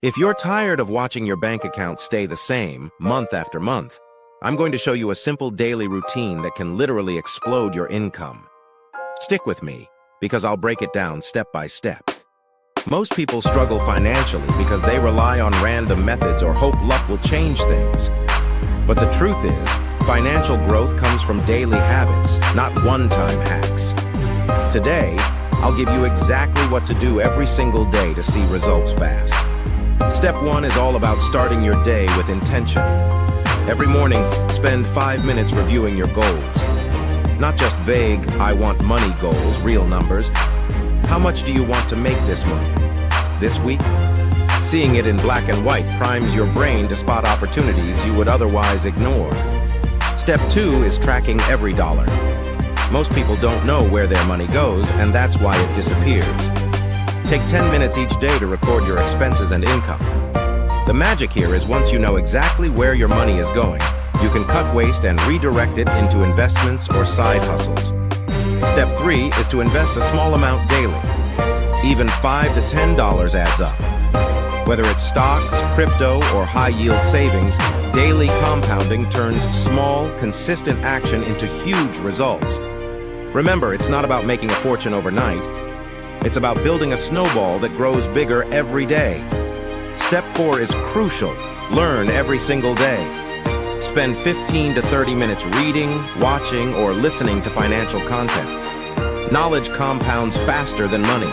If you're tired of watching your bank account stay the same month after month, I'm going to show you a simple daily routine that can literally explode your income. Stick with me, because I'll break it down step by step. Most people struggle financially because they rely on random methods or hope luck will change things. But the truth is, financial growth comes from daily habits, not one-time hacks. Today, I'll give you exactly what to do every single day to see results fast. Step 1 is all about starting your day with intention. Every morning, spend 5 minutes reviewing your goals. Not just vague, I want money goals, real numbers. How much do you want to make this month? This week? Seeing it in black and white primes your brain to spot opportunities you would otherwise ignore. Step 2 is tracking every dollar. Most people don't know where their money goes, and that's why it disappears. Take 10 minutes each day to record your expenses and income. The magic here is once you know exactly where your money is going, you can cut waste and redirect it into investments or side hustles. Step 3 is to invest a small amount daily. Even $5 to $10 adds up. Whether it's stocks, crypto, or high-yield savings, daily compounding turns small, consistent action into huge results. Remember, it's not about making a fortune overnight. It's about building a snowball that grows bigger every day. Step 4 is crucial. Learn every single day. Spend 15 to 30 minutes reading, watching, or listening to financial content. Knowledge compounds faster than money.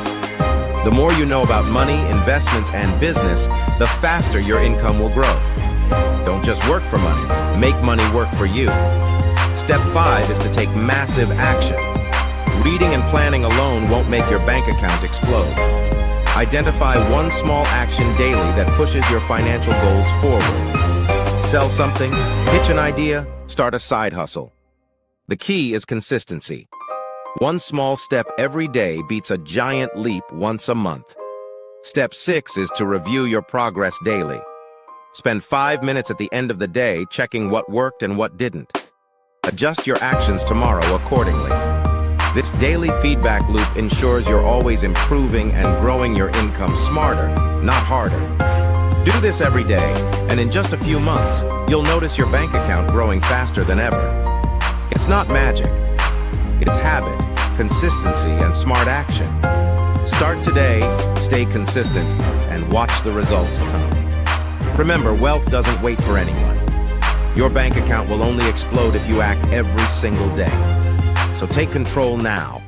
The more you know about money, investments, and business, the faster your income will grow. Don't just work for money. Make money work for you. Step 5 is to take massive action. Reading and planning alone won't make your bank account explode. Identify one small action daily that pushes your financial goals forward. Sell something, pitch an idea, start a side hustle. The key is consistency. One small step every day beats a giant leap once a month. Step 6 is to review your progress daily. Spend 5 minutes at the end of the day checking what worked and what didn't. Adjust your actions tomorrow accordingly. This daily feedback loop ensures you're always improving and growing your income smarter, not harder. Do this every day, and in just a few months, you'll notice your bank account growing faster than ever. It's not magic. It's habit, consistency, and smart action. Start today, stay consistent, and watch the results come. Remember, wealth doesn't wait for anyone. Your bank account will only explode if you act every single day. So take control now.